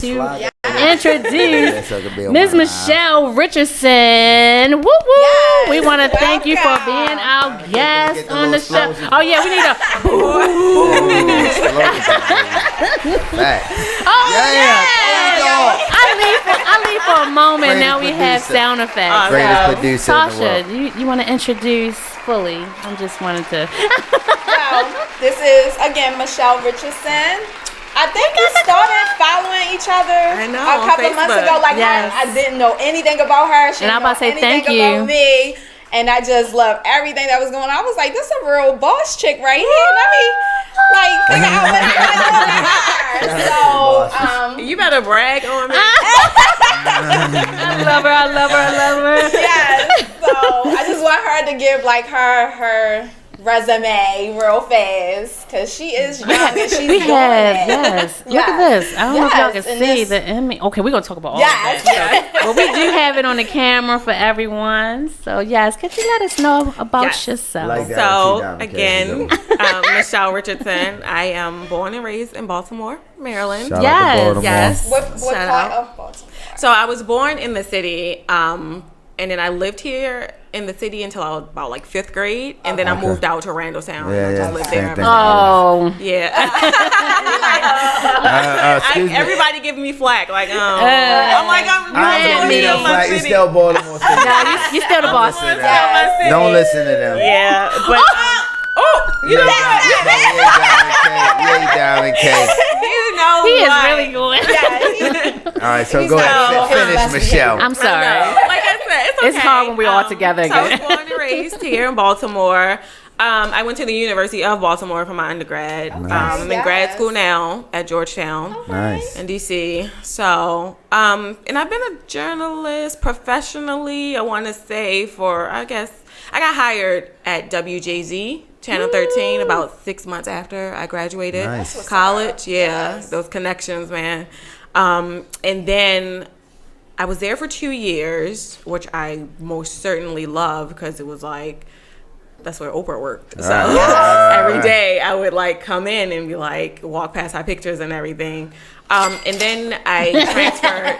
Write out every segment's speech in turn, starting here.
to introduce Ms. Michelle Richardson. Woo woo! Yes, we want to thank you for being our guest on the show. Oh yeah, we need a I leave for a moment. Greatest now we have producer. sound effects. Greatest producer in the Tasha, you want to introduce fully? I just wanted to. So, this is again Michelle Richardson. I think we started following each other a couple months ago. Like I didn't know anything about her. She and I'm about to say thank you. About me, and I just loved everything that was going on. I was like, this is a real boss chick right here. Let me figure out what's going on with her. So you better brag on me. I love her. Yes. So I just want her to give her resume real fast because she is young and she's doing it. Yes. Look at this. I don't know if y'all can see the Emmy. Okay, we're gonna talk about all of that. But we do have it on the camera for everyone. So yes, could you let us know about yourself? Like that, so again, Michelle Richardson. I am born and raised in Baltimore, Maryland. Shout out to Baltimore. Yes. What part of Baltimore? So I was born in the city, and then I lived here in the city until I was about like 5th grade, and then I moved out to Randallstown. and I just lived there. Oh, yeah. Everybody giving me flack, like, I'm like, you still Baltimore City. No, you still the boss. Don't listen to them. Yeah, but you know he is really good. All right, so go ahead, finish, Michelle. I'm sorry. Like I said, it's okay. It's hard when we're all together So I again. was born and raised here in Baltimore. I went to the University of Baltimore for my undergrad. I'm in grad school now at Georgetown. Nice. In DC. So, and I've been a journalist professionally, I want to say, for, I guess, I got hired at WJZ, Channel 13, about 6 months after I graduated college. Yeah, those connections, man. And then I was there for 2 years, which I most certainly loved because it was like, that's where Oprah worked. So every day I would like come in and be like, walk past her pictures and everything. And then I transferred.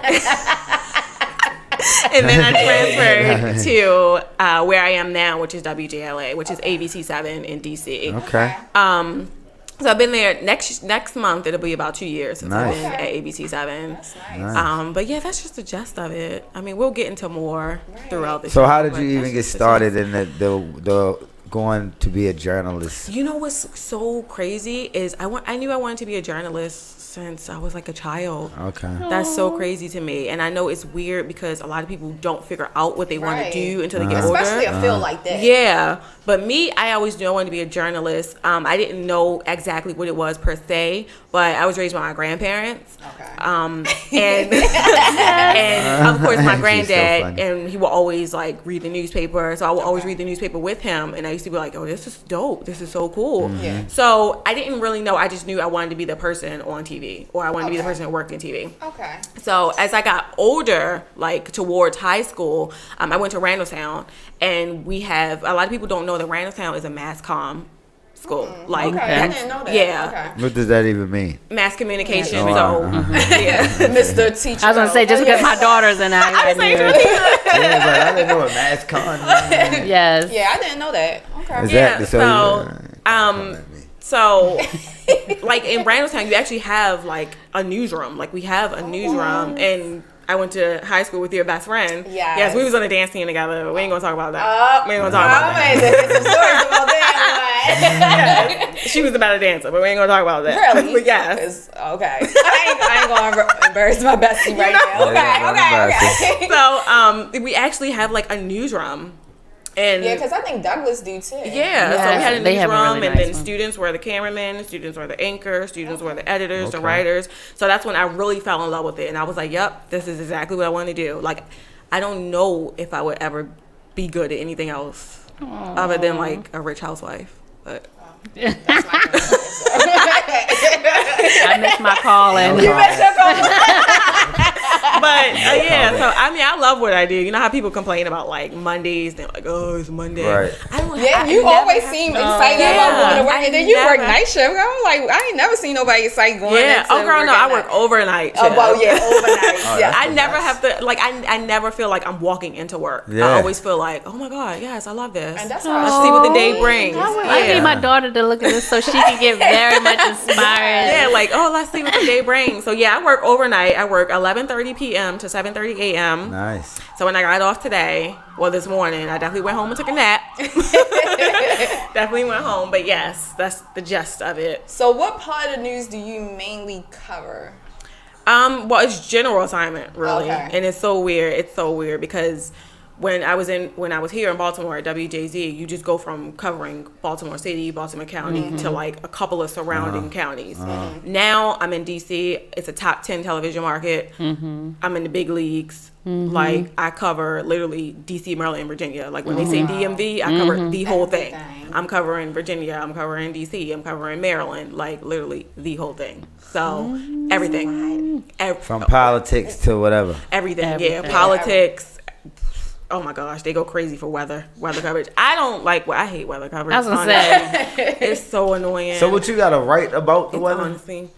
And then I transferred to where I am now, which is WJLA, which is ABC-7 in DC. Okay. So I've been there next month. It'll be about 2 years since I've been at ABC-7. That's nice. But yeah, that's just the gist of it. I mean, we'll get into more throughout the show. So how did you even get started in the going to be a journalist? You know what's so crazy is I knew I wanted to be a journalist since I was like a child. Okay. That's so crazy to me. And I know it's weird because a lot of people don't figure out what they want to do until they get older. Especially a field like that. Yeah. But me, I always knew I wanted to be a journalist. I didn't know exactly what it was per se, but I was raised by my grandparents. Okay. And of course my granddad, so and he will always like read the newspaper. So I would always read the newspaper with him, and I used to be like, oh, this is dope. This is so cool. Yeah. So I didn't really know. I just knew I wanted to be the person on TV, or I wanted to be the person that worked in TV. Okay. So as I got older, like towards high school, I went to Randallstown, and we have a lot of people don't know that Randallstown is a mass comm school. Like, I didn't know that. Yeah. What does that even mean? Mass communication. Oh, So yeah. Mr. Teacher. I was gonna say just because my daughter's and I knew. Yeah, but I didn't know what mass con means. Yes. Yeah, I didn't know that. Okay. Exactly. So like in Randallstown, you actually have like a newsroom. Like we have a newsroom, and I went to high school with your best friend. Yes. We was on a dance team together. But we ain't gonna talk about that. We ain't gonna talk about that. Some stories about that. Yeah. She was about a dancer, but we ain't gonna talk about that. Really? But yes. Okay. I ain't gonna embarrass my bestie right now. Okay. So we actually have like a newsroom. And yeah, because I think Douglas do too. Yeah, so we had a newsroom, really and nice then students were the cameramen, students were the anchors, students were the editors, the writers. So that's when I really fell in love with it, and I was like, "Yep, this is exactly what I want to do." Like, I don't know if I would ever be good at anything else other than like a rich housewife, but. That's not gonna I missed my calling. You missed your calling. But yeah, so I mean, I love what I do. You know how people complain about like Mondays? They're like, oh, it's Monday. Right. You always seem excited about going to work, and then you work night shift. I'm like, I ain't never seen nobody excited going. Yeah. Oh, girl, no, I work overnight. Oh, well, yeah, overnight. Yeah. I never have to like. I never feel like I'm walking into work. Yeah. I always feel like, oh my God, yes, I love this. And that's let's see what the day brings. I need my daughter to look at this so she can get very much inspired. Yeah, like, oh, let's see what the day brings. So yeah, I work overnight. I work 11:30 p.m. to 7:30 a.m. Nice. So when I got off today, well, this morning, I definitely went home and took a nap. Definitely went home, but yes, that's the gist of it. So what part of the news do you mainly cover? Well, it's general assignment, really. Okay. And it's so weird. It's so weird because when I was here in Baltimore at WJZ, you just go from covering Baltimore City, Baltimore County to like a couple of surrounding counties. Now I'm in DC. It's a top 10 television market. I'm in the big leagues. Like I cover literally DC, Maryland, and Virginia. Like when they say DMV, I cover the whole thing. I'm covering Virginia. I'm covering DC. I'm covering Maryland. Like literally the whole thing. So everything. From politics to whatever. Everything. Yeah, politics. Oh my gosh, they go crazy for weather coverage. I don't like. I hate weather coverage. I was gonna say it's so annoying. So what you gotta write about the weather? Honestly,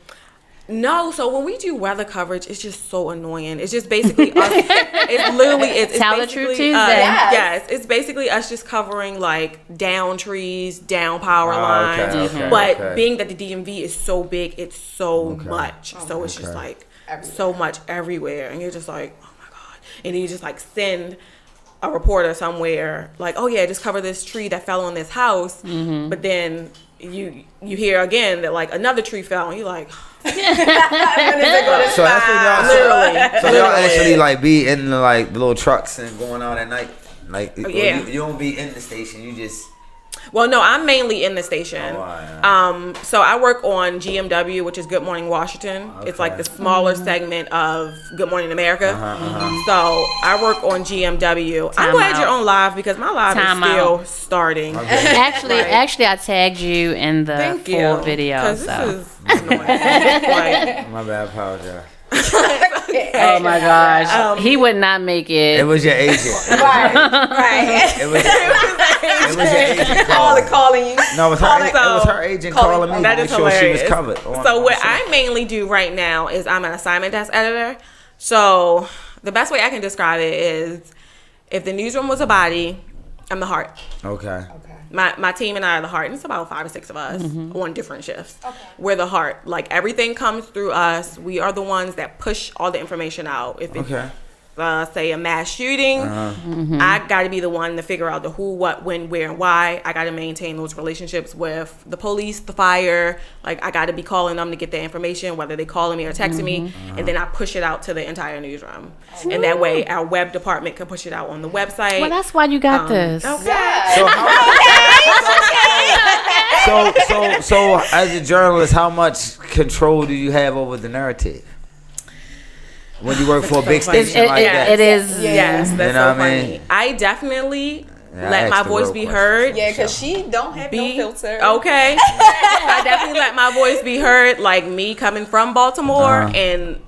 no. So when we do weather coverage, it's just so annoying. It's just basically us. It's literally it's Tell the basically Truth Tuesday. Yes, it's basically us just covering like down trees, down power lines. But being that the DMV is so big, it's so much. So it's just like so much everywhere, and you're just like, oh my God. And then you just like send a reporter somewhere like, oh yeah, just cover this tree that fell on this house, but then you hear again that like another tree fell, and you're like, so that's what y'all actually like be in the like the little trucks and going out at night, like you don't be in the station, you just. Well, no, I'm mainly in the station. So I work on GMW, which is Good Morning Washington. It's like the smaller segment of Good Morning America. So I work on GMW. I'm glad you're on live because my live is still starting. Actually, I tagged you in the full video. So. This is annoying. My bad, apologize. Oh my gosh, he would not make it. It was your agent. Right. It was your agent calling you. No, it was her agent calling me to make sure she was covered. So what I mainly do right now is I'm an assignment desk editor. So the best way I can describe it is if the newsroom was a body, I'm the heart. Okay. My team and I are the heart, and it's about 5 or 6 of us on different shifts. We're the heart. Like everything comes through us. We are the ones that push all the information out. If it's say a mass shooting, I got to be the one to figure out the who, what, when, where, and why. I got to maintain those relationships with the police, the fire. Like I got to be calling them to get the information, whether they calling me or texting me, and then I push it out to the entire newsroom. And that way, our web department can push it out on the website. Well, that's why you got this. So as a journalist, how much control do you have over the narrative? When you work for a big station like that. It is. Yes, that's so funny. I definitely let my voice be heard. Yeah, because she don't have no filter. Okay. I definitely let my voice be heard. Like me coming from Baltimore and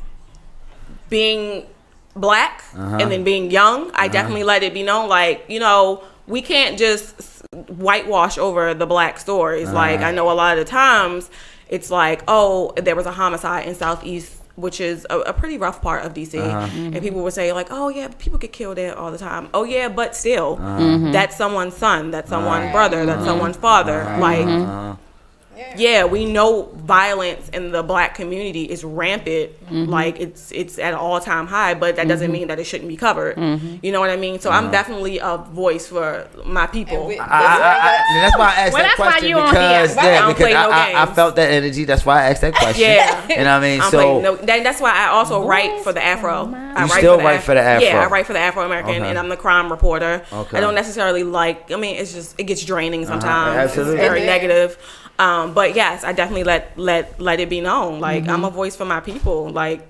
being black and then being young, I definitely let it be known. Like, you know, we can't just whitewash over the black stories. Like, I know a lot of the times it's like, oh, there was a homicide in Southeast, which is a pretty rough part of DC. And people would say like, oh yeah, people get killed there all the time. Oh yeah, but still, that's someone's son, that's someone's brother, that's someone's father. Like, yeah, we know violence in the black community is rampant. Like it's at an all-time high, but that doesn't mean that it shouldn't be covered. You know what I mean? So I'm definitely a voice for my people. That's why I asked that question because I felt that energy. That's why I asked that question. Yeah, and I mean, that's why I also write for the Afro. You still write for the Afro? Yeah, I write for the Afro American, and I'm the crime reporter. I don't necessarily like. I mean, it's just it gets draining sometimes. Absolutely, it's very negative. But yes, I definitely let it be known. Like I'm a voice for my people. Like,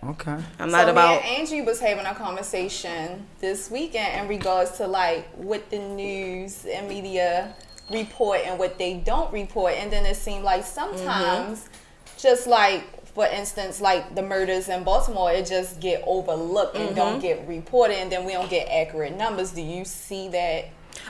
I'm not about. Me and Angie was having a conversation this weekend in regards to like what the news and media report and what they don't report, and then it seemed like sometimes just like for instance, like the murders in Baltimore, it just get overlooked and don't get reported, and then we don't get accurate numbers. Do you see that?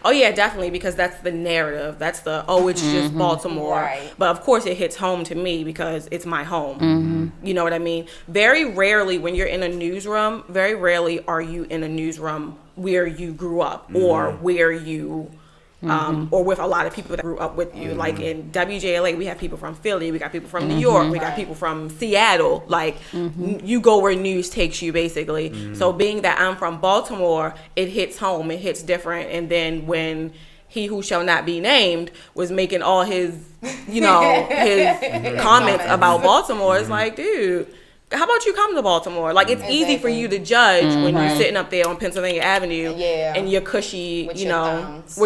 Oh yeah, definitely, because that's the narrative. That's the it's just Baltimore. Right. But of course it hits home to me because it's my home. You know what I mean? Very rarely when you're in a newsroom, very rarely are you in a newsroom where you grew up or where you or with a lot of people that grew up with you. Like in WJLA, we have people from Philly, we got people from New York, we got people from Seattle. Like you go where news takes you, basically. So being that I'm from Baltimore, it hits home, it hits different. And then when he who shall not be named was making all his, his comments about Baltimore, it's like, dude, how about you come to Baltimore? Like, it's easy for you to judge when you're sitting up there on Pennsylvania Avenue and you're cushy, with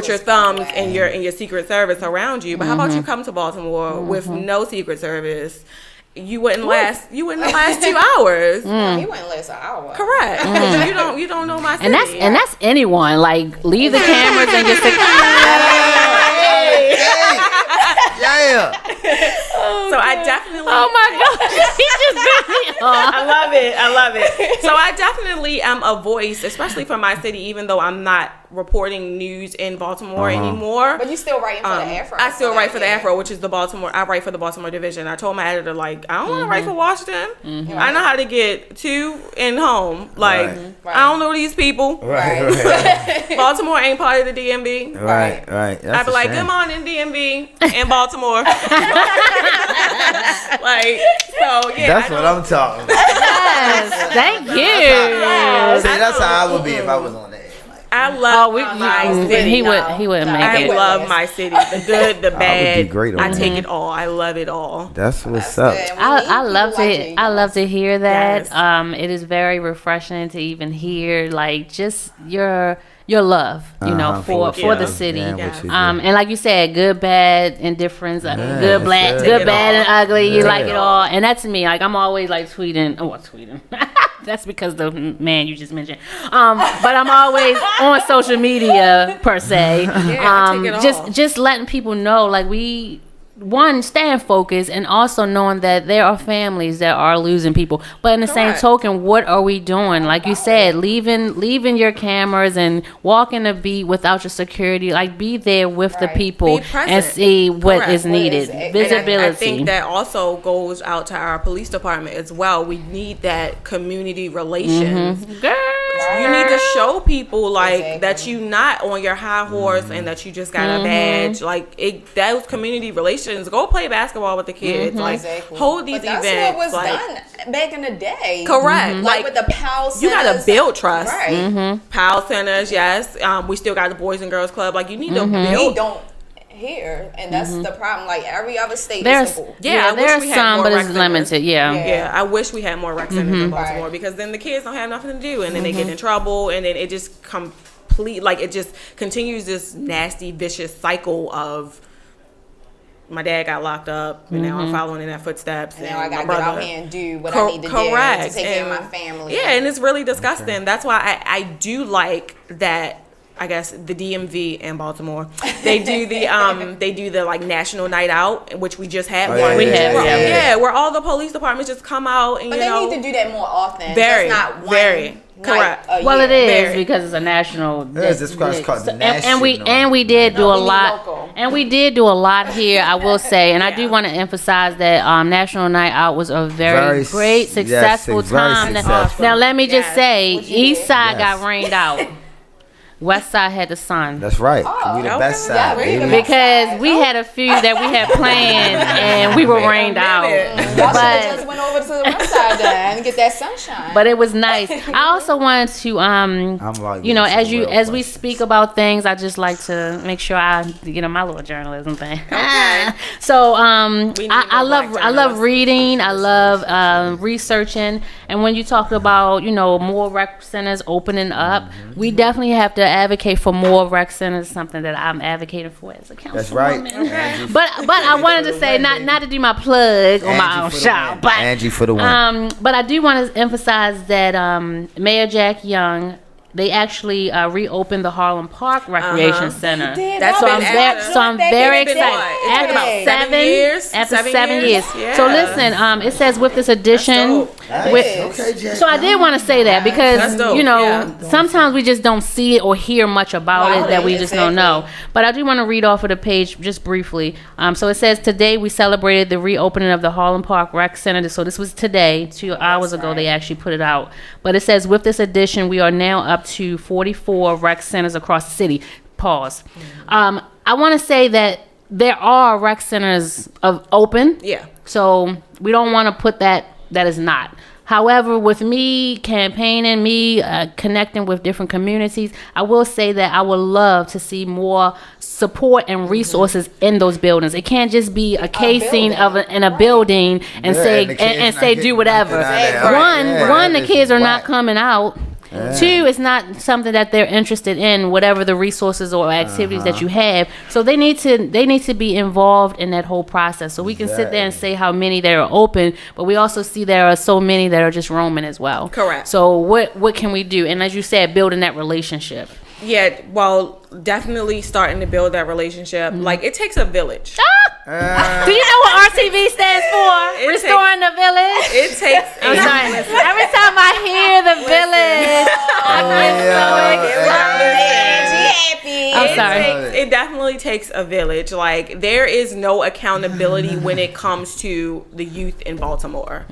your thumbs and your Secret Service around you. But how about you come to Baltimore with no Secret Service? You wouldn't last 2 hours. You wouldn't last an hour. Correct. You don't know my city. And that's anyone. Like, leave the cameras and just say, yeah. So I definitely. Oh my gosh, he just bit me off. I love it. So I definitely am a voice, especially for my city, even though I'm not reporting news in Baltimore anymore. But you still writing for the Afro. I still write for the Afro, which is the Baltimore. I write for the Baltimore division. I told my editor, like, I don't want to write for Washington. I know how to get to and home. Like, I don't know these people. Right. Baltimore ain't part of the DMV. Right. I'd be like, good morning, DMV in Baltimore. Like, so yeah. That's what I'm talking about. Yes, thank you. See, that's how I would be if I was on the air. I love my city. He wouldn't make it. I love my city. The good, the bad. I would be great on I take it all. I love it all. That's what's up. I love to hear that. Yes. It is very refreshing to even hear like just your love, for the city. And like you said, good, bad, indifference, good, black, good, bad, and ugly. You like it all. And that's me. Like I'm always like tweeting. That's because the man you just mentioned. But I'm always on social media per se. Just letting people know, like staying focused, and also knowing that there are families that are losing people. But in the same token, what are we doing? Like you said, leaving your cameras and walking the beat without your security. Like be there with the people and see what is needed. Visibility. I think that also goes out to our police department as well. We need that community relations. You need to show people that you not on your high horse and that you just got a badge. Like those community relations. Go play basketball with the kids. Hold these events. That's what was done back in the day. Correct. Like with the PAL centers. You gotta build trust. Right. PAL centers, yes. We still got the Boys and Girls Club. Like you need to build. We don't here, and that's the problem. Like every other state there's is simple. there's some, but it's limited. Yeah, I wish we had more rec centers in Baltimore because then the kids don't have nothing to do, and then they get in trouble, and then it just it just continues this nasty, vicious cycle of. My dad got locked up, and now I'm following in that footsteps. And now I gotta get out here and do what I need to do to take care of my family. Yeah, and it's really disgusting. Okay. That's why I do like that. I guess the DMV in Baltimore, they do the like national night out, which we just had one. Where all the police departments just come out and they need to do that more often. Very, just not very. Correct. Well, it is because it's a national. And we did do a lot. And we did do a lot here. I will say, and I do want to emphasize that National Night Out was a very great, successful time. Now, let me just say, East Side got rained out. West Side had the sun. That's right. We the best side, baby. Because we had a few that we had planned and we were rained out. Y'all should have just went over to the West Side then and get that sunshine. But it was nice. I also wanted to, as we speak about things, I just like to make sure I, my little journalism thing. Okay. So I love reading. I love researching. And when you talk about, more rec centers opening up, we definitely have to advocate for more rec centers. Something that I'm advocating for as a councilwoman. That's right. Okay. But I wanted to say not to do my plug on my own show, but Angie for the win. But I do want to emphasize that Mayor Jack Young they actually reopened the Harlem Park Recreation Center. I'm very excited. After 7 years. After 7 years. Yeah. So listen, it says with this addition, so I did want to say that because sometimes we just don't see it or hear much about it that we just don't know. But I do want to read off of the page just briefly. So it says today we celebrated the reopening of the Harlem Park Rec Center. So this was today, 2 hours ago. They actually put it out. But it says with this addition, we are now up to 44 rec centers across the city. Pause. I want to say that there are rec centers open. Yeah. So we don't want to put that is not. However, with me campaigning, me connecting with different communities, I will say that I would love to see more support and resources in those buildings. It can't just be a casing in a building and say do whatever. One, the kids are not coming out. Yeah. 2, it's not something that they're interested in, whatever the resources or activities that you have. So they need to be involved in that whole process. So we can sit there and say how many that are open, but we also see there are so many that are just roaming as well. Correct. So what can we do? And as you said, building that relationship. Yeah, well, definitely starting to build that relationship. Like, it takes a village. Do you know what RTV stands for? Restoring the village. It takes. I'm sorry. Every time I hear the village, I'm sorry. It definitely takes a village. Like, there is no accountability when it comes to the youth in Baltimore.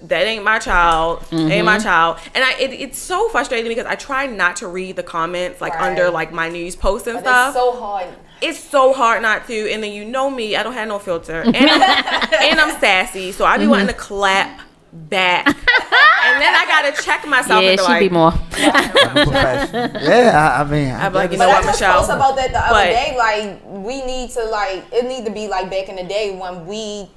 That ain't my child. Ain't my child. And it's so frustrating because I try not to read the comments under like my news posts and stuff. It's so hard. It's so hard not to. And then you know me, I don't have no filter. And I'm sassy. So I be wanting to clap back. And then I gotta check myself and be like, be more. I mean, I'm like, you know what, Michelle? I just posted about that the other day. Like, we need to it need to be like back in the day when we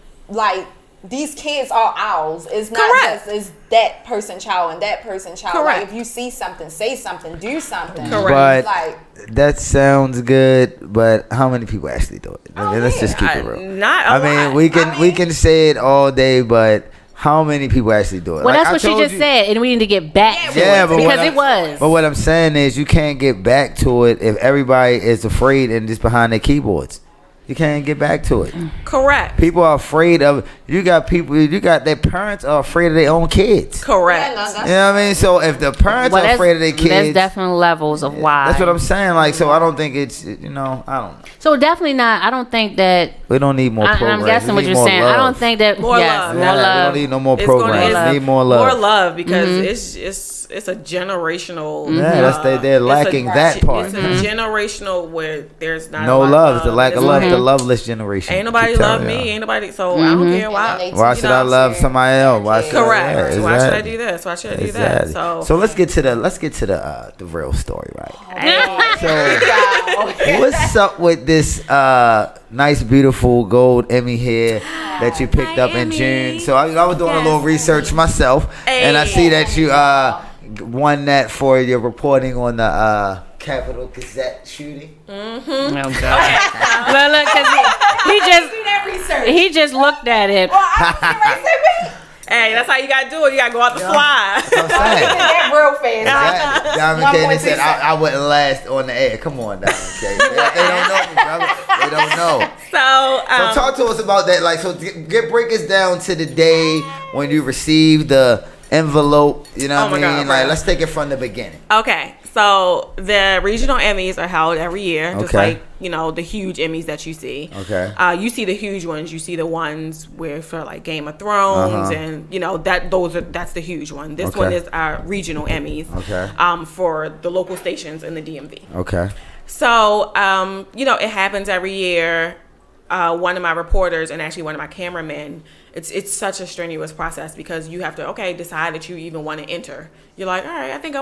these kids are ours. It's not just it's that person's child and that person's child. Correct. Like, if you see something, say something, do something. Correct. But that sounds good, but how many people actually do it? Let's just keep it real. Not a lot. We can say it all day, but how many people actually do it? Well, that's what she just said, and we need to get back to it because it was. But what I'm saying is, you can't get back to it if everybody is afraid and just behind their keyboards. You can't get back to it. Correct. People are afraid of. You got their parents are afraid of their own kids. Correct. You know what I mean? So if the parents are afraid of their kids, there's definitely levels of why. That's what I'm saying. Like, so I don't think it's, I don't know. So definitely not. I don't think that we don't need more programs. I'm guessing what you're saying. Love. I don't think that more love. More love. We don't need no more programs. We need more love. More love because it's a generational. Yeah, they're lacking that part. It's a generational where there's not no love. It's the lack of love. The loveless generation. Ain't nobody love me. Ain't nobody. So I don't care why. Why should I love somebody else? Why should Why should I do this? Why should I do that? So let's get to the real story, right? So what's up with this nice, beautiful gold Emmy here that you picked up in June? So I was doing a little research myself, and I see that you won that for your reporting on the Capitol Gazette shooting. Oh God! Look, because he just looked at it. Hey, that's how you gotta do it. You gotta go out the fly. That's what I'm saying. That real fast. Exactly. Diamond K said I wouldn't last on the air. Come on, Diamond K. They don't know me, brother. They don't know. So talk to us about that. Like, so break us down to the day when you received the envelope. You know what I mean? God, let's take it from the beginning. Okay. So the regional Emmys are held every year, just like, the huge Emmys that you see. Okay. You see the huge ones. You see the ones where for like Game of Thrones and that's the huge one. This one is our regional Emmys. Okay. For the local stations in the DMV. Okay. So it happens every year. One of my reporters and actually one of my cameramen, it's such a strenuous process because you have to decide that you even want to enter. You're like, all right, I think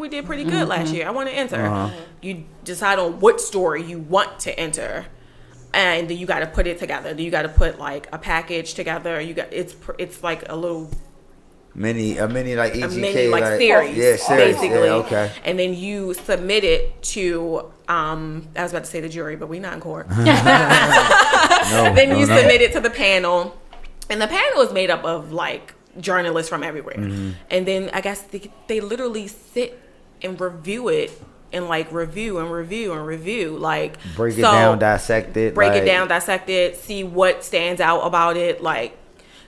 we did pretty good last year. I want to enter. You decide on what story you want to enter, and then you got to put it together. Then you got to put like a package together. It's like a little mini like EGK, a mini like series, series, basically. Yeah, okay. And then you submit it to I was about to say the jury, but we're not in court. Then you submit it to the panel, and the panel is made up of like journalists from everywhere. And then I guess they literally sit and review it. And like review, like break it down, dissect it, see what stands out about it, like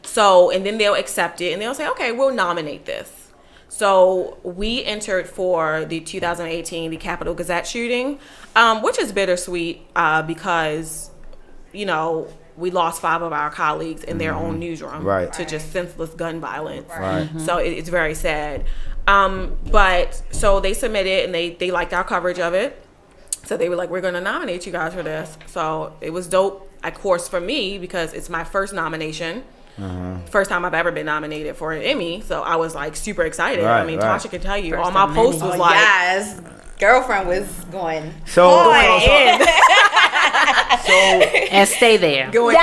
so, and then they'll accept it and they'll say, okay, we'll nominate this. So we entered for the 2018 the Capitol Gazette shooting, which is bittersweet because we lost 5 of our colleagues in their own newsroom to just senseless gun violence. So it's very sad. But so they submitted and they liked our coverage of it. So they were like, we're going to nominate you guys for this. So it was dope, of course, for me, because it's my first nomination. First time I've ever been nominated for an Emmy. So I was like super excited. Tasha can tell you, all my posts was like, yes, girlfriend was going and stay there. Going in.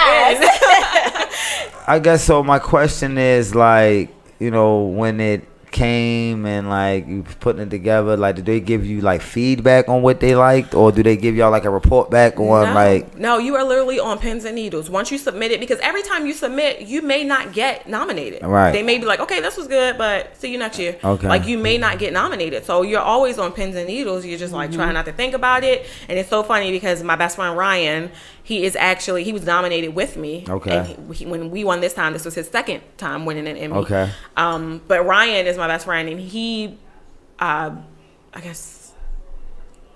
I guess so. My question is like, when it came and like you putting it together, like did they give you like feedback on what they liked, or do they give y'all like a report back on No, you are literally on pins and needles once you submit it, because every time you submit you may not get nominated. They may be like, okay, this was good, but see you next year. Like you may not get nominated, so you're always on pins and needles. You're just like trying not to think about it. And it's so funny because my best friend Ryan, he was nominated with me. And when we won this time, this was his second time winning an Emmy. But Ryan is my best friend, and he, I guess,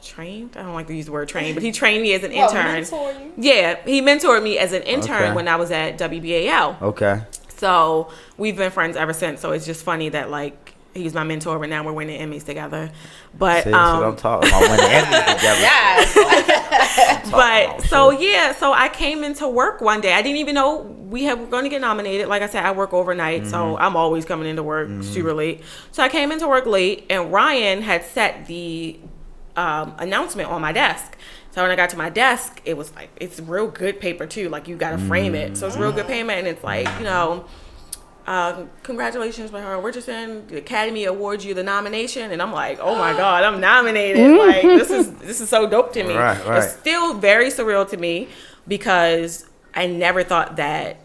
trained. I don't like to use the word trained, but he trained me as an intern. Yeah, he mentored me as an intern when I was at WBAL. So we've been friends ever since. So it's just funny that like he's my mentor, and now we're winning Emmys together. But see, that's what I'm talking about. Winning Emmys together. But so I came into work one day. I didn't even know we were going to get nominated. Like I said, I work overnight, so I'm always coming into work super late. So I came into work late, and Ryan had set the announcement on my desk. So when I got to my desk, it was like, it's real good paper too. Like you got to frame it. So it's real good paper, and it's like, congratulations, Richardson. The Academy awards you the nomination, and I'm like, oh my God, I'm nominated. Like this is so dope to me. It's still very surreal to me because I never thought that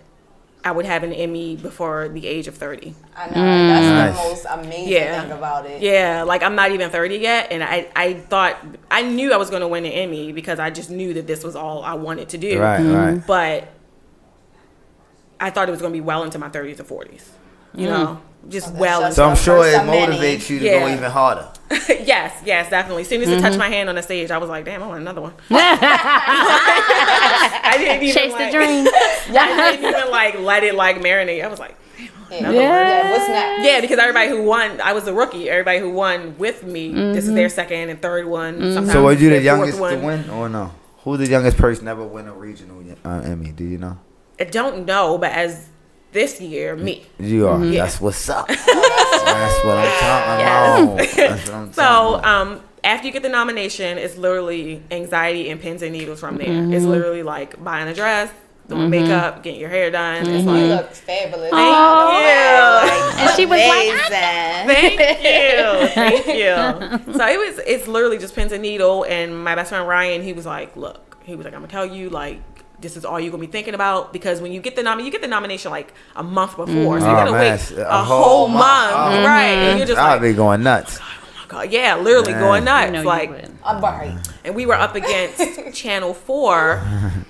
I would have an Emmy before the age of 30. I know that's the most amazing thing about it. Yeah, like I'm not even 30 yet, and I knew I was going to win an Emmy because I just knew that this was all I wanted to do. But I thought it was going to be well into my 30s or 40s, just well into. So I'm sure it motivates you to go even harder. Yes, definitely. As soon as it touched my hand on the stage, I was like, damn, I want another one. I didn't even chase the dream. I didn't even let it marinate. I was like, what's next? Yeah, because everybody who won, I was a rookie. Everybody who won with me, this is their second and third one. So were you the youngest to win, or no? Who's the youngest person ever win a regional Emmy? Do you know? I don't know, but as this year, me. You are. That's what's up. That's what I'm talking about. That's what I'm talking about. After you get the nomination, it's literally anxiety and pins and needles from there. It's literally like buying a dress, doing makeup, getting your hair done. It's like, you look fabulous. Thank you. And she was like, thank you. So it's literally just pins and needle. And my best friend Ryan, he was like, I'm gonna tell you, like, this is all you're gonna be thinking about, because when you get the nomination like a month before, so you gotta wait a whole month, right? And you're just I'll be going nuts. Oh my God, yeah, literally going nuts. I'm right. And we were up against Channel 4,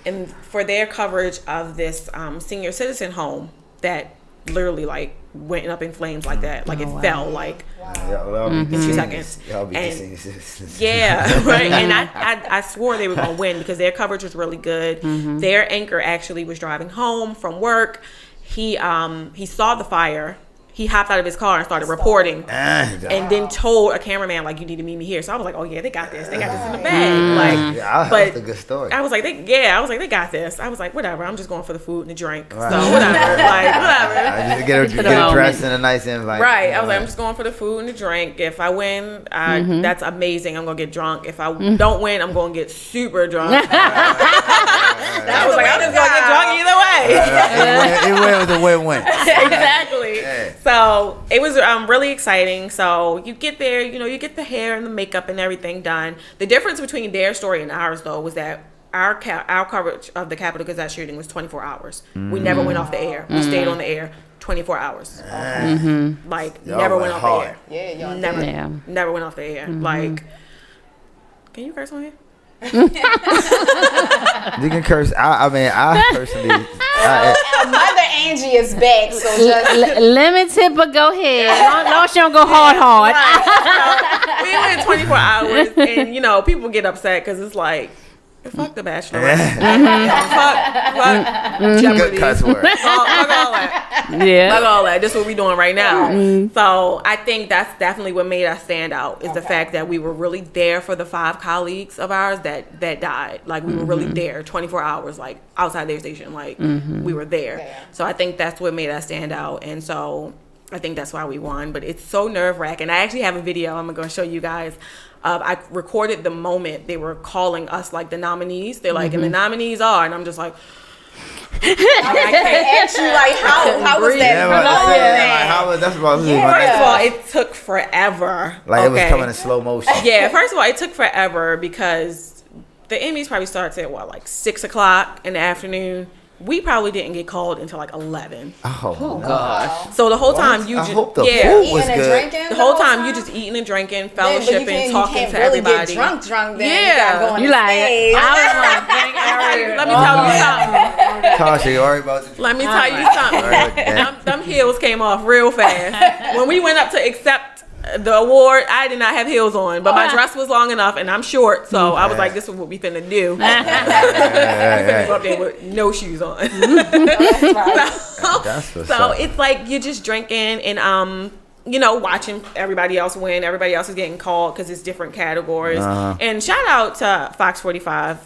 and for their coverage of this senior citizen home that literally like went up in flames like that, like it fell like in 2 seconds. Yeah, right. And I swore they were gonna win because their coverage was really good. Their anchor actually was driving home from work. He saw the fire. He hopped out of his car and started reporting, and then told a cameraman, like, you need to meet me here. So I was like, oh yeah, they got this. They got this in the bag. That's a good story. I was like, they got this. I was like, whatever. I'm just going for the food and the drink. So whatever. Just get a dress and a nice invite. Right. I was like, I'm just going for the food and the drink. If I win, that's amazing. I'm gonna get drunk. If I don't win, I'm gonna get super drunk. I was like, I'm just gonna get drunk either way. It was a win-win. Exactly. Yeah. So it was really exciting. So you get there, you get the hair and the makeup and everything done. The difference between their story and ours, though, was that our coverage of the Capitol Gazette shooting was 24 hours. We never went off the air. We stayed on the air 24 hours. Like, y'all never went off hard. the air. Yeah, Never went off the air. Like, can you curse on here? You can curse. I mean, I personally. Mother Angie is back, so just limited, but go ahead. Long she don't go hard. Right. So, we went 24 hours, and you know, people get upset because it's like, fuck The Bachelor. Fuck Jeopardy. Good cuss word. Fuck all that. Yeah. Fuck all that. This is what we doing right now. So I think that's definitely what made us stand out is the fact that we were really there for the 5 colleagues of ours that died. Like, we were really there 24 hours, like, outside their station. Like, we were there. Yeah. So I think that's what made us stand out. And so I think that's why we won. But it's so nerve-wracking. I actually have a video I'm going to show you guys. I recorded the moment they were calling us, like, the nominees. They're like, and the nominees are, and I'm just like, I can't ask you, like, how was that? How was that's about First of all, it took forever. Like, it was coming in slow motion. Yeah, first of all, it took forever because the Emmys probably starts at like 6 o'clock in the afternoon. We probably didn't get called until like 11. Oh gosh! So the whole time you I just hope the food was good. Drinking the whole time you just eating and drinking, fellowshipping, talking to really everybody. Get drunk. Then Yeah, you like let me tell you something. Tasha, you worry about the Let me tell you something. Them heels came off real fast. When we went up to accept the award, I did not have heels on, but my dress was long enough, and I'm short, so I was like, "This is what we finna do." We finna go up there with no shoes on. So it's like you're just drinking and you know, watching everybody else win. Everybody else is getting called because it's different categories. And shout out to Fox 45.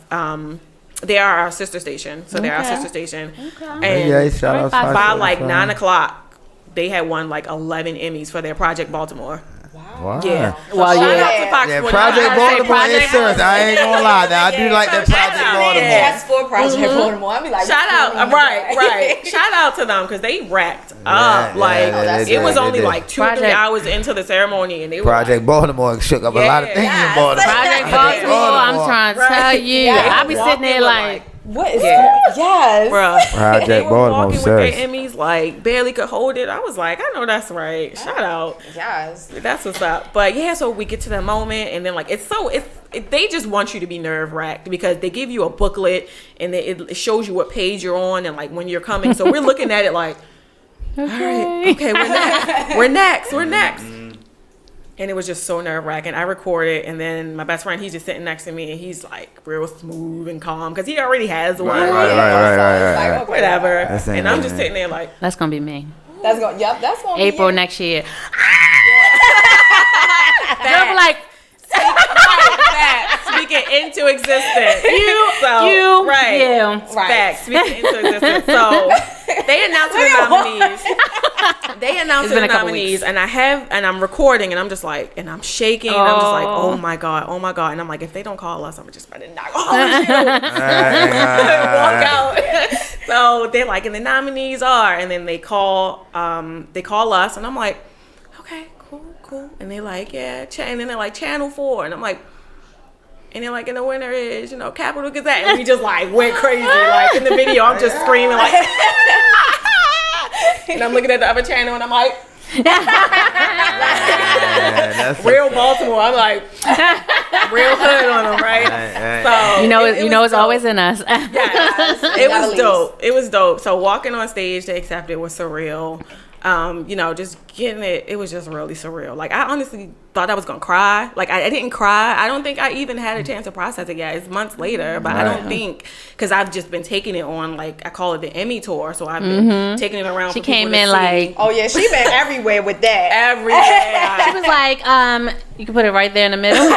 They are our sister station, so they're our sister station. And shout out Fox by 45. like 9 o'clock. They had won like 11 Emmys for their Project Baltimore. Wow. Yeah. Well, Shout yeah. out to Fox 45. Project Baltimore insurance. I ain't gonna lie. Now I do like that Project Baltimore. That's for Project Baltimore. I be like, Shout out, right. Shout out to them because they racked up. It was only like 2 or 3 hours into the ceremony, and they were Project Baltimore shook up a lot of things in Baltimore. Project Baltimore, I'm trying to tell you. I be sitting there like, what is that? Yes. Bruh. Project They were Baltimore walking with says. their Emmys, like, barely could hold it. I was like, I know that's right. Shout out. Yes. That's what's up. But yeah, so we get to the moment, and then like they just want you to be nerve wracked because they give you a booklet and it shows you what page you're on and like when you're coming. So we're looking at it like, all right, okay, we're next. And it was just so nerve wracking. I recorded, and then my best friend, he's just sitting next to me, and he's like real smooth and calm because he already has one. Right. Whatever. And I'm just sitting there like, that's gonna be me. That's going to be April it. next year. They'll be like, speaking into existence. Facts, speaking into existence. So they announced the nominees. And I'm recording, and I'm just like, and I'm shaking, and I'm just like, oh my god, and I'm like, if they don't call us, I'm just gonna knock off walk out. So they're like, and the nominees are, and then they call us, and I'm like, okay, cool, and they're like, yeah, and then they're like, Channel 4, and I'm like. And then, like, and the winner is, Capital Gazette. And we just, like, went crazy. Like, in the video, I'm just screaming, like, and I'm looking at the other channel, and I'm like, real Baltimore. I'm like, real hood on them, right? So, it's always in us. Yes, it was dope. So, walking on stage to accept it was surreal. Just getting it, it was just really surreal. Like, I honestly thought I was gonna cry. Like, I didn't cry. I don't think I even had a chance to process it yet. It's months later, but I don't think, because I've just been taking it on, like, I call it the Emmy tour, so I've been taking it around. She for people came to in see. like, oh yeah, she been everywhere with that. Everywhere. She was like, you can put it right there in the middle.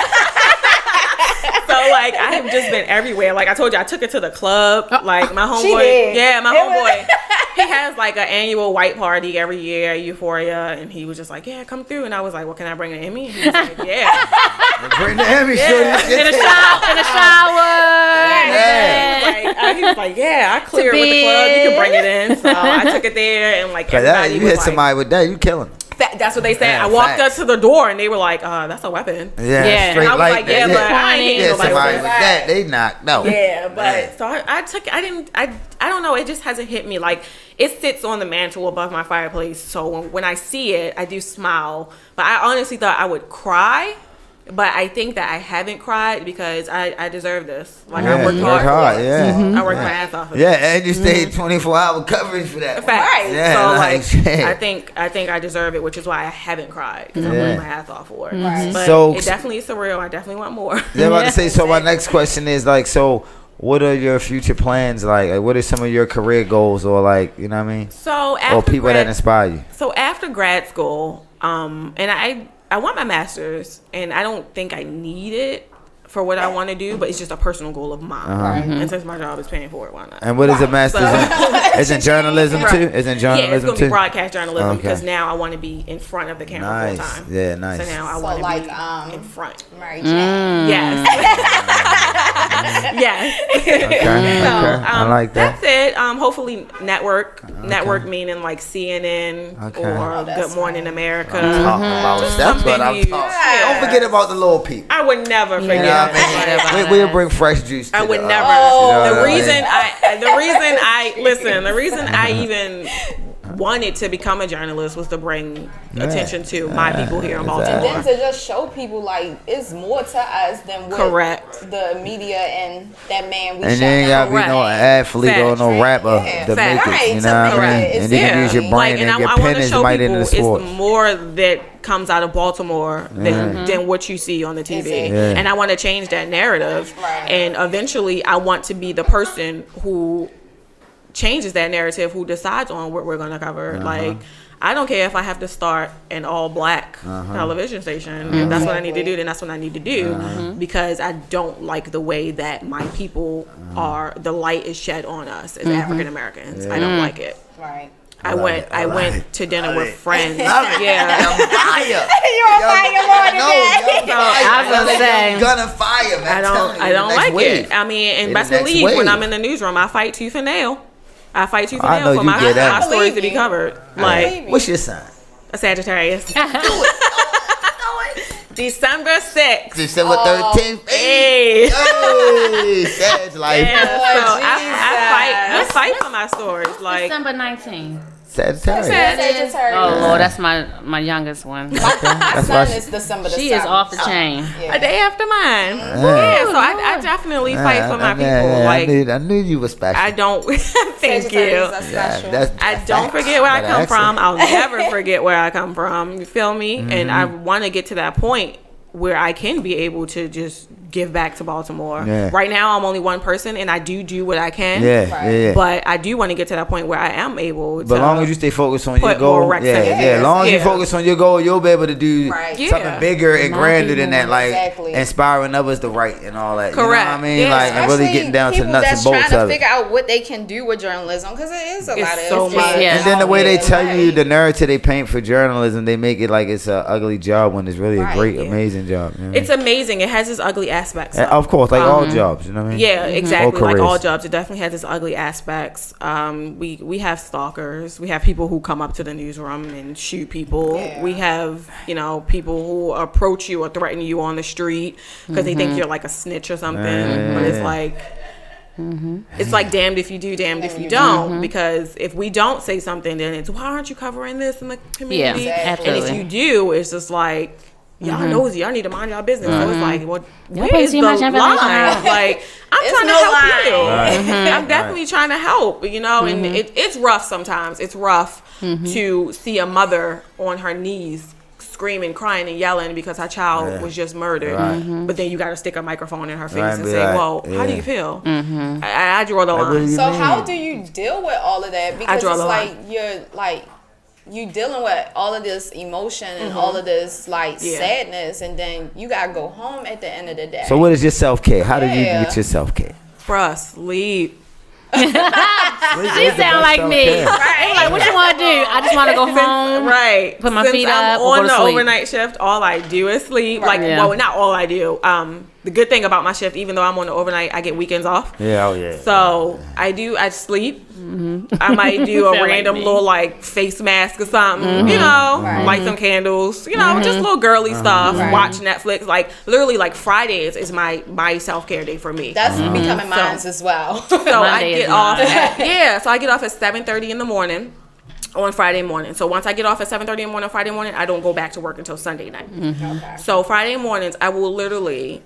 So, like, I have just been everywhere. Like, I told you, I took her to the club. Like, my homeboy. She did. Yeah, my homeboy. He has, like, an annual white party every year at Euphoria. And he was just like, yeah, come through. And I was like, well, can I bring an Emmy? And he was like, yeah. Bring the Emmy, shorty. In the shower. He was like, yeah, I clear it with the club. You can bring it in. So I took it there and, like, everybody You was hit like, somebody with that, you killing them. That's what they said. I walked up to the door and they were like, "That's a weapon." Yeah. And I was like, "Yeah, but I ain't somebody with that. They knocked. No. Yeah, but so I don't know. It just hasn't hit me. Like, it sits on the mantle above my fireplace. So when I see it, I do smile. But I honestly thought I would cry. But I think that I haven't cried because I deserve this. Like, I worked hard. I worked my ass off. And you stayed 24-hour coverage for that. Right. Yeah, so like, I think I deserve it, which is why I haven't cried because I worked my ass off for it. Right. But so, it definitely is surreal. I definitely want more. Yeah, I'm about to say. So my next question is like, so what are your future plans? Like, what are some of your career goals, or like, you know what I mean? So after or people that inspire you. So after grad school, and I want my master's, and I don't think I need it for what I want to do, but it's just a personal goal of mine. And since my job is paying for it, why not? And what is a master's in? Is in journalism too? Is in journalism yeah, it's going to too? be broadcast journalism because now I want to be in front of the camera full time. Yeah, nice. So now I want to be in front. Mary Jane. Yes. Yes. Okay. I like that. That's it. Hopefully network meaning like CNN or Good Morning America. That's what I'm talking about. Don't forget about the little people. I would never forget. You know what I mean? We'll bring fresh juice to I would never. The reason I even wanted to become a journalist was to bring attention to my people here in Baltimore. And then to just show people like it's more to us than what the media and that man we and then y'all be no athlete or no rapper to make it. You know what I mean? And you can use your brain and your pen is right in the sport. It's more that comes out of Baltimore than what you see on the TV. And I want to change that narrative. And eventually I want to be the person who changes that narrative, who decides on what we're going to cover. Like, I don't care if I have to start an all-black television station. If that's what I need to do, then that's what I need to do. Because I don't like the way that my people the light is shed on us as African Americans. I don't like it. Right. I went to dinner with friends. You're on fire. You're on fire more today. I was gonna say, gonna fire, man. I don't like it. I mean, and best believe when I'm in the newsroom, I fight tooth and nail. I fight tooth and nail for my stories to be covered. Like, what's your sign? A Sagittarius. December 6th. December 13th. Hey. Sag life. Yeah, so I fight for my stories. Like December 19th. Sagittarius. Oh Lord, that's my youngest one. My son is December the 7th. She is off the chain. A day after mine. Yeah, so I definitely fight for my people. Like, I knew you were special. I don't. Thank you. I don't forget where I come from. I'll never forget where I come from. You feel me? And I want to get to that point where I can be able to just give back to Baltimore. Right now, I'm only one person, and I do what I can. But I do want to get to that point where I am able to. But as long as you stay focused on your goal, as long as you focus on your goal, you'll be able to do something bigger and grander than that, like inspiring others to write and all that. Correct. You know what I mean? Like, and really getting down to nuts and bolts of it. People that's trying to figure out what they can do with journalism, because it is a lot of so much. And then the way they tell you the narrative they paint for journalism, they make it like it's an ugly job when it's really a great, amazing job. You know? It's amazing. It has its ugly aspects. Of course, like all jobs, you know what I mean? Yeah, exactly. Like all jobs, it definitely has its ugly aspects. We have stalkers. We have people who come up to the newsroom and shoot people. We have, people who approach you or threaten you on the street because they think you're like a snitch or something. But it's like, it's like damned if you do, damned if you don't. Because if we don't say something, then it's, why aren't you covering this in the community? Yeah, and if you do, it's just like, y'all nosy, y'all need to mind y'all business. So it's like, well, where is the line? Like, I'm trying to help you. I'm definitely trying to help, and it's rough sometimes. It's rough to see a mother on her knees screaming, crying, and yelling because her child was just murdered. But then you got to stick a microphone in her face and say, well, how do you feel? I draw the line. So how do you deal with all of that? Because it's like you're like, you dealing with all of this emotion and all of this sadness, and then you gotta go home at the end of the day. So what is your self-care? How do you get your self-care? Bruh, sleep. She sound like me. Right. Like, what you want to do? I just want to go home. Right. Put my feet up. On or go to the sleep. overnight shift, all I do is sleep. Like, well, not all I do. the good thing about my shift, even though I'm on the overnight, I get weekends off. Yeah, oh yeah. So I sleep. I might do a random little like face mask or something, you know, light some candles, you know, just little girly stuff. Watch Netflix. Like literally, like Fridays is my self-care day for me. That's becoming mine as well. So I get off. So I get off at 7:30 in the morning. On Friday morning. So once I get off at 7:30 in the morning on Friday morning, I don't go back to work until Sunday night. Okay. So Friday mornings, I will literally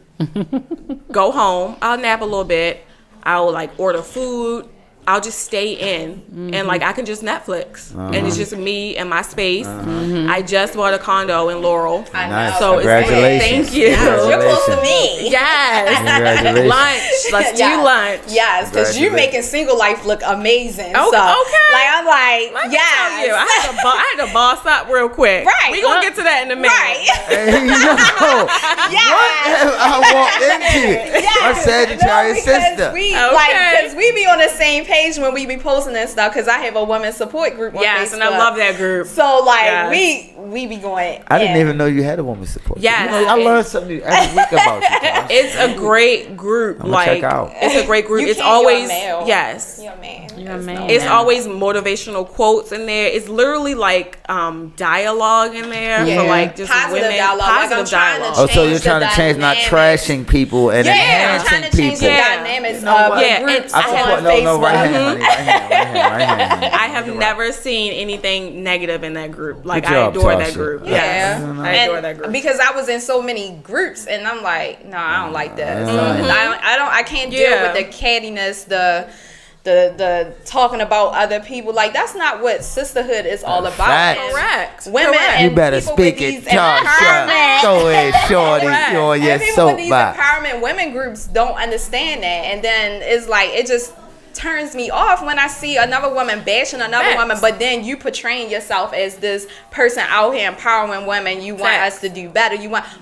go home. I'll nap a little bit. I'll like order food. I'll just stay in and like I can just Netflix and it's just me and my space. I just bought a condo in Laurel. Nice. So Congratulations. Thank you. You're close to me. Yes. Congratulations. Lunch. Let's do lunch. Yes, because you're making single life look amazing. Oh, so, okay. like I'm like, Let me tell you, I had to boss up real quick. Right. We gonna get to that in a minute. Right. Hey, what have I walked into? My Sagittarius sister. Because we be on the same page when we be posting and stuff, because I have a woman support group on Facebook. And I love that group. So like we be going. I didn't even know you had a woman support. Yes. You know, I learned something every week about you. Josh. It's a great group. I'm check out. It's a great group. It's always yes. You're a man. You're a man. It's always motivational quotes in there. It's literally like dialogue in there for like just positive women. Dialogue. Positive dialogue. Oh, so you're trying to change, not trashing people and enhancing trying to change people. the dynamics of groups on Facebook. Right hand. I have never seen anything negative in that group. Like Good job, I adore Tasha. that group. Yeah. Yes. I adore that group. Because I was in so many groups and I'm like, no, I don't like that. So I can't deal with the cattiness, the talking about other people. Like that's not what sisterhood is all about. Facts. Correct. Women Correct. and You better people speak with it, these Tasha. Go ahead, shorty. You on your and people with these soapbox. empowerment women groups don't understand that, and then it's like it just turns me off when I see another woman bashing another woman, but then you portraying yourself as this person out here empowering women. You want us to do better.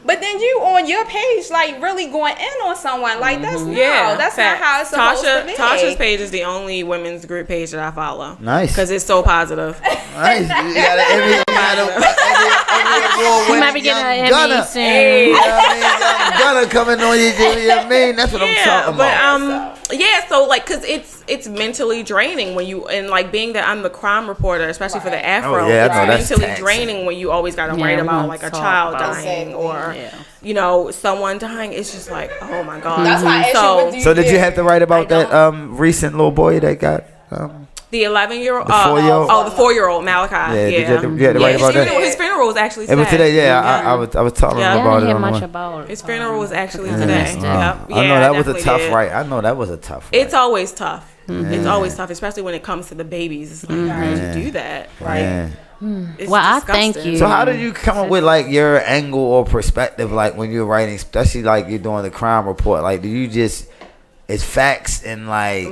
But then you on your page like really going in on someone. Like that's not how it's supposed to be. Tasha's page is the only women's group page that I follow. Nice. Because it's so positive. Nice. You got an Emmy award You might be getting an Emmy soon. You know what I mean? Gunna coming on you. That's what I'm talking about. So like, cause it's mentally draining when you, and like being that I'm the crime reporter, especially for the Afro, it's mentally draining when you always got to write about like a child dying or you know someone dying. It's just like, oh my god. That's why I asked you, so did you have to write about that recent little boy that got the 11-year-old, the 4-year-old? the 4-year-old Malachi. Yeah, did you have to write about that? His funeral was actually today. It was today. I was talking about it. I didn't hear much about it. His funeral was actually today. I know that was a tough write. I know that was a tough write. It's always tough. It's always tough, especially when it comes to the babies. It's like, how did you do that? Right? It's well, disgusting. I thank you. So how did you come up with like your angle or perspective, like when you're writing, especially like you're doing the crime report? Like, do you just it's facts and like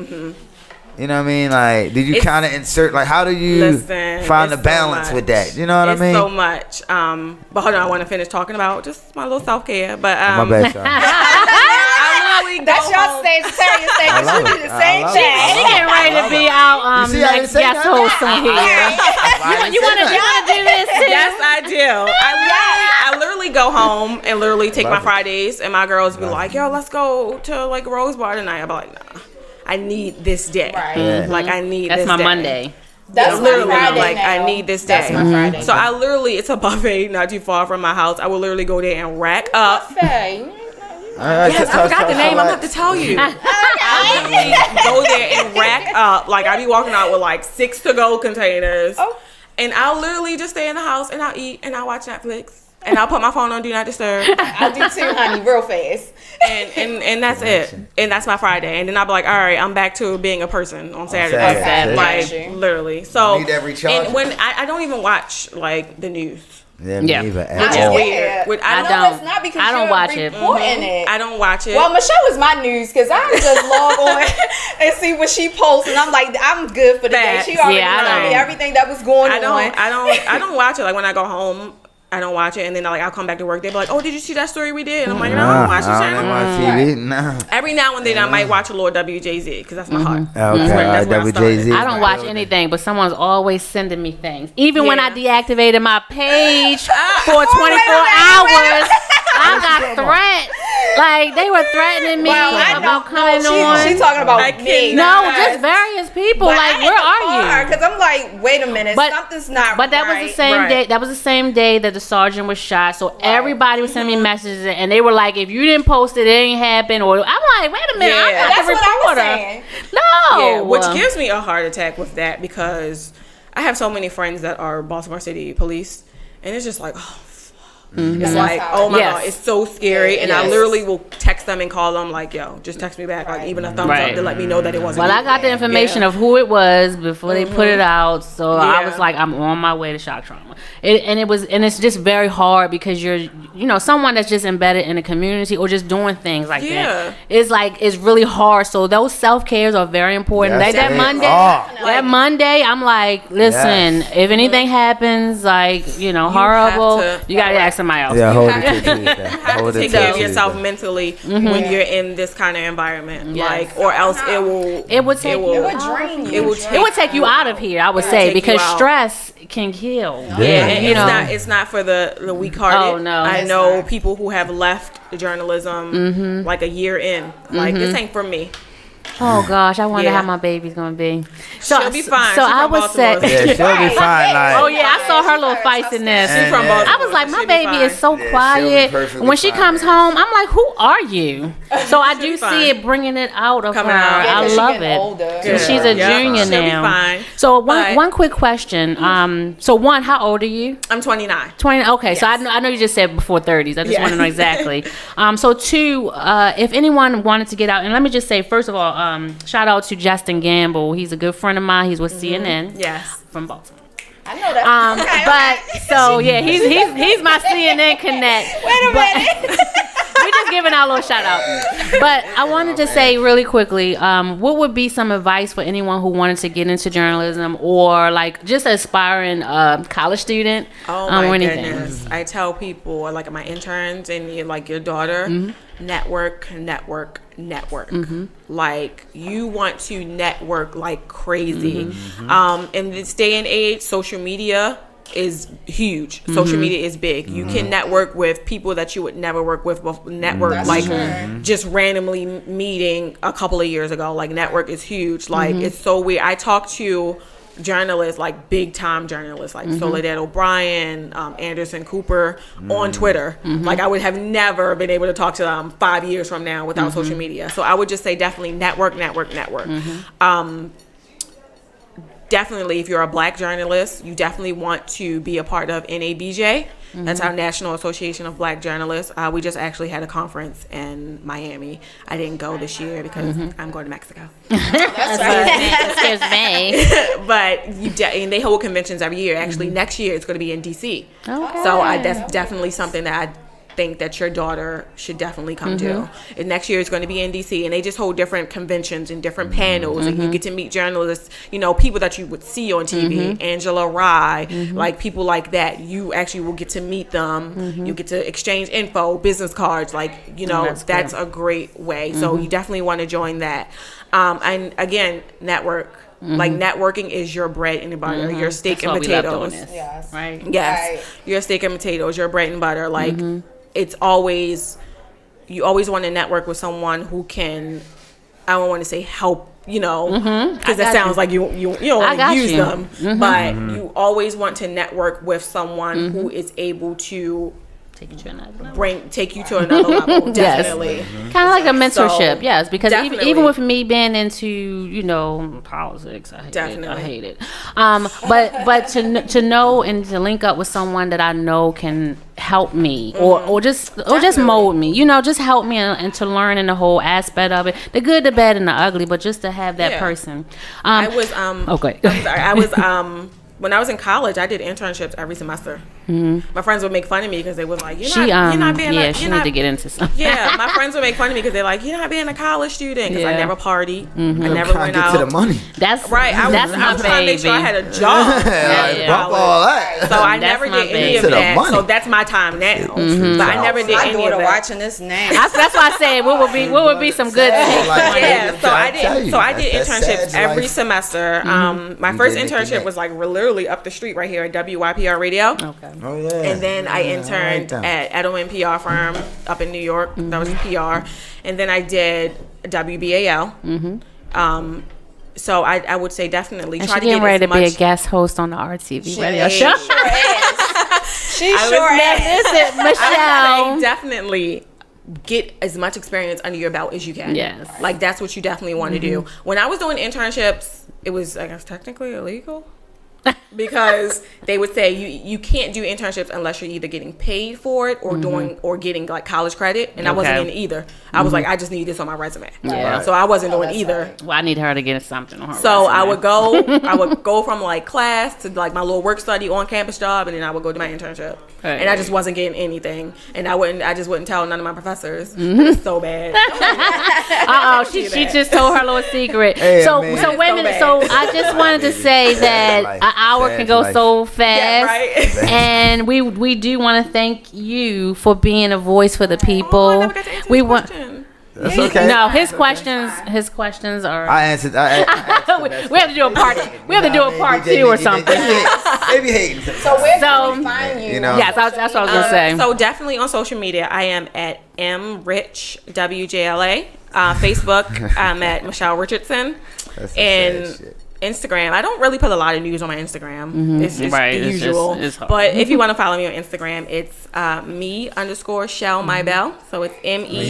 you know what I mean? Like, did you kind of insert like how do you find the balance with that? You know what I mean? So much. But hold on, I want to finish talking about just my little self care. But my bad, that's your Sagittarius thing. You do the same thing. She getting ready to be out next guest host on here. You want to do this too? Yes, I do. I literally go home and literally take my Fridays, and my girls be like, "Yo, let's go to like Rose Bar tonight." I'm like, "Nah, I need this day. Like I need that's this my day. Monday." That's literally my Friday like now. I need this day. That's my Friday. So I literally, it's a buffet not too far from my house. I will literally go there and rack up. Yes, I forgot the name. I'm gonna have to tell you. I literally go there and rack up. Like I be walking out with like 6 to-go containers, and I'll literally just stay in the house and I'll eat and I'll watch Netflix and I'll put my phone on Do Not Disturb. I do too, honey, real fast. And that's it. And that's my Friday. And then I'll be like, all right, I'm back to being a person on Saturday. Like literally. So need that recharge. and when I don't even watch like the news. Yeah, me either. Which is weird. I don't. It's not because I don't watch it. It. I don't watch it. Well, Michelle is my news because I just log on and see what she posts, and I'm like, I'm good for the day. She already told me everything that was going on. I don't watch it. Like when I go home, I don't watch it, and then I'll come back to work. They'll be like, "Oh, did you see that story we did?" And I'm like, "No, I don't watch the channel." TV. Nah. Every now and then, I might watch a little WJZ because that's my heart. Okay, WJZ. I don't watch anything, but someone's always sending me things. Even when I deactivated my page for 24 hours, I got threats. Like they were threatening me about coming on. She's talking about me. No, just various people. But like, where are you? Because I'm like, wait a minute, something's not. But that was the same day. That was the same day that the sergeant was shot. So everybody was sending me messages, and they were like, if you didn't post it, it ain't happened. Or I'm like, wait a minute, I'm not the reporter. No, which gives me a heart attack with that because I have so many friends that are Baltimore City police, and it's just like, it's like, oh my God, it's so scary. And I literally will text them and call them like, yo, just text me back, like even a thumbs up to let me know that it wasn't. Well, I got the information of who it was before they put it out, so I was like, I'm on my way to shock trauma. It's just very hard because you're, someone that's just embedded in the community or just doing things like that. It's like, it's really hard. So those self-cares are very important. Like that Monday, I'm like, listen, if anything happens, like, horrible, you gotta ask somebody else. Yeah, hold it to you have to take care of yourself mentally when you're in this kind of environment, like, or else it would take you out of here. I would say because stress can kill. It's not for the weak-hearted. Oh no, I know people who have left journalism like a year in. Like this ain't for me. Oh gosh, I wonder how my baby's gonna be. She'll be fine. So I would say, she'll be fine. Like, oh yeah, I saw her little fights in this. She's from Baltimore. I was like, my baby is so quiet. When she comes home, I'm like, who are you? So I do see it bringing it out of her. I love it. She's a junior now. So one quick question. So how old are you? I'm 29. 20. Okay, so I know you just said before 30s. I just want to know exactly. So two, if anyone wanted to get out, and let me just say, first of all, shout out to Justin Gamble. He's a good friend of mine. He's with CNN. Yes, from Baltimore. I know that. He's my CNN connect. Wait a minute. We're just giving out a little shout out. But I wanted to say really quickly, what would be some advice for anyone who wanted to get into journalism or like just aspiring college student? Oh my goodness. I tell people, like my interns and like your daughter, network. Like you want to network like crazy. In this day and age, social media is huge. Social media is big. You can network with people that you would never work with. Just randomly meeting a couple of years ago. Like network is huge. Like it's so weird. I talk to journalists, like big time journalists, like Soledad O'Brien, Anderson Cooper on Twitter. Like I would have never been able to talk to them 5 years from now without social media. So I would just say definitely network. Definitely, if you're a black journalist, you definitely want to be a part of NABJ. That's our National Association of Black Journalists. We just actually had a conference in Miami. I didn't go this year because I'm going to Mexico. That's right. Excuse me. But and they hold conventions every year. Actually, next year it's going to be in DC. Okay. So that's definitely something that I think that your daughter should definitely come to. And next year it's going to be in DC, and they just hold different conventions and different panels, and you get to meet journalists, people that you would see on TV, Angela Rye, like people like that. You actually will get to meet them. You get to exchange info, business cards, like that's a great way. So you definitely want to join that. And again, network. Like networking is your bread and butter, your steak and potatoes. Yes. Right. Yes. Right. Your steak and potatoes, your bread and butter. Like it's always, you always want to network with someone who can, I don't want to say help, because that sounds like you don't want to use them, but you always want to network with someone who is able to take you to another level. Definitely. Kind of like a mentorship, yes, because even with me being into politics, I hate it. But to know and to link up with someone that I know can help me or just mold me, just help me and to learn in the whole aspect of it, the good, the bad, and the ugly, but just to have that person. I was when I was in college, I did internships every semester. My friends would make fun of me because they was like, you're not being she need to get into something. Yeah, my friends would make fun of me because they're like, you're not being a college student, because I never partied. I never went out. To the money. That's right. I was trying to make sure I had a job. All that. So I never did any of that. So that's my time now. But I never did any of that. Watching this now. That's why I said what would be some good things. Yeah. So I did internships every semester. My first internship was like literally literally up the street right here at WYPR Radio. Okay. Oh yeah. And then I interned at Edelman PR firm up in New York. That was PR. And then I did WBAL. So I would say definitely and try to get get ready as to be a much. guest host on the RTV radio show. She sure is. Listen, I Michelle. would say definitely get as much experience under your belt as you can. Yes. Like that's what you definitely want to do. When I was doing internships, it was, I guess, technically illegal. Because they would say you can't do internships unless you're either getting paid for it or doing or getting like college credit, and I wasn't getting either. I was like, I just need this on my resume. Yeah. So I wasn't doing either. Well, I need her to get something on her So resume. I would go from like class to like my little work study on campus job, and then I would go to my internship. Hey. And I just wasn't getting anything, and I just wouldn't tell none of my professors. It's so bad. She just told her little secret. Hey, so man. wait a minute. So I just wanted to say that an hour can go so fast, Yeah, right. and we do want to thank you for being a voice for the people. Oh, I never got to answer this question. That's okay. No, his questions are. I answered. we have to do a part. We have to do a part 2 or something. They be hating. So where can we find you? You know. Yes, that's what I was gonna say. So definitely on social media, I am at mrichwjla. Facebook, I'm at Michelle Richardson. That's some And sad shit. Instagram, I don't really put a lot of news on my Instagram. It's just the usual. it's hard. But if you want to follow me on Instagram, it's me_Shell Mybell. So it's ME_ Maybe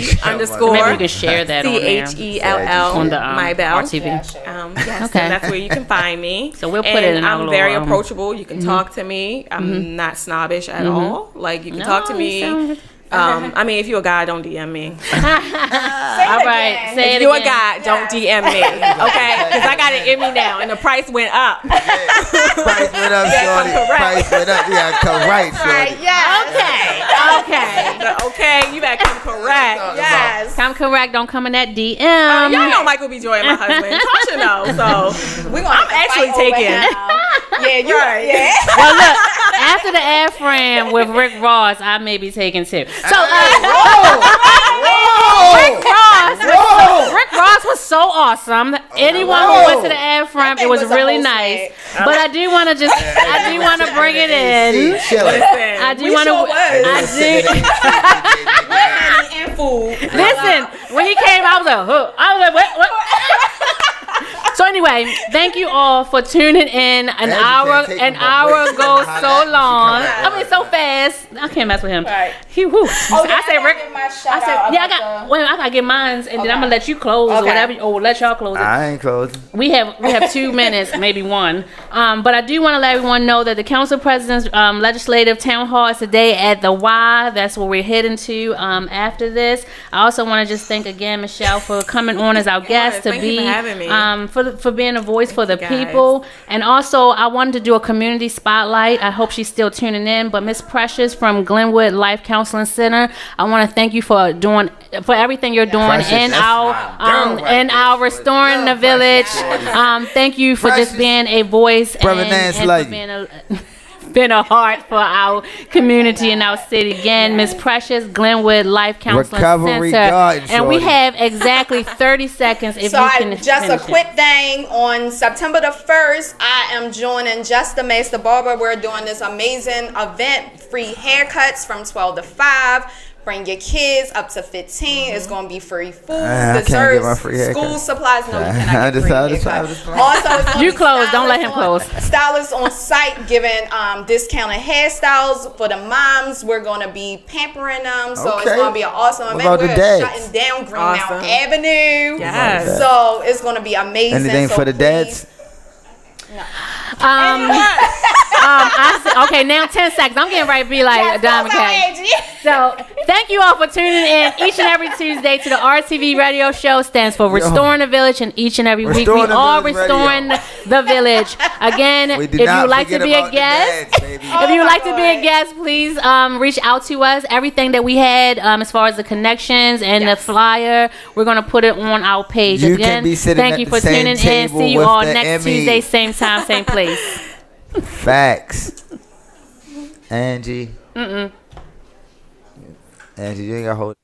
you can share that on there. CHELL On the Mybell. RTV. Yes, Okay. so that's where you can find me. So we'll put it in our I'm little, very approachable. You can talk to me. I'm not snobbish at all. Like you can talk to me. I mean, if you're a guy, don't DM me. All right, say If it you're a again. guy, don't DM me, okay? Because I got an Emmy now, and the price went up. Price went up, shorty. Price went up. You gotta come right, shorty. Okay, you better come correct. Yes. Come correct. Don't come in that DM. Y'all know Michael B. Joy and my husband. Tasha knows, so We're gonna I'm actually taking. Yeah, you Right. Yeah. Well, look, after the ad frame with Rick Ross, I may be taken too. So, Rick Ross was so awesome. Anyone who went to the ad frame, it was was a really whole nice. snack. But I do want to bring it in. I do want to. And food. Listen, when he came, I was like, huh. I was like, what? So anyway, thank you all for tuning in. An hour goes so long. I mean, so fast. I can't mess with him. Right. I say Rick. I I gotta get mine, and then I'm gonna let you close or whatever, or let y'all close it. I ain't closing. We have 2 minutes, maybe 1. But I do want to let everyone know that the Council President's Legislative Town Hall is today at the Y. That's where we're heading to after this. I also want to just thank again Michelle for coming on as our guest Thank you for having me. for being a voice for the you, guys. people. And also I wanted to do a community spotlight. I hope she's still tuning in. But Miss Precious from Glenwood Life Counseling Center, I want to thank you for everything you're doing Precious, in that's our my girl right our restoring the village. Thank you for just being a voice Brother and Nance for like been a heart for our community and our city. Again, Miss Precious, Glenwood Life Counseling Recovery Center. Garden, And we shorty. have exactly 30 seconds if So you can just a finish quick it. thing. On September the 1st, I am joining Just the Master Barber. We're doing this amazing event, free haircuts from 12 to 5. Bring your kids up to 15. It's going to be free food, I can't desserts, get my free haircut. school supplies. No, you I cannot get free just- haircut. just- Also, it's gonna You be close. Don't let him stylists close. Stylists on site giving discounted hairstyles for the moms. We're going to be pampering them. So it's Okay. going to be an awesome What event. about the We're dads? shutting down Green Awesome. Mountain Avenue. Yes. So it's going to be amazing. anything So for the dads? Okay, now 10 seconds. I'm getting ready to be like a diamond cat. So thank you all for tuning in each and every Tuesday to the RTV radio show. Stands for Restoring the Village, and each and every week we Restoring the are Village restoring the village. Again, We if did you not would like to forget be a about the guest, dads, baby. if you would like to be a guest, please reach out to us. Everything that we had as far as the connections and the flyer, we're going to put it on our page. You Again, can be sitting thank at you the for same tuning in. table See you with all the next Emmys. Tuesday, same time, same place. Facts. Angie. Angie, you ain't got to hold.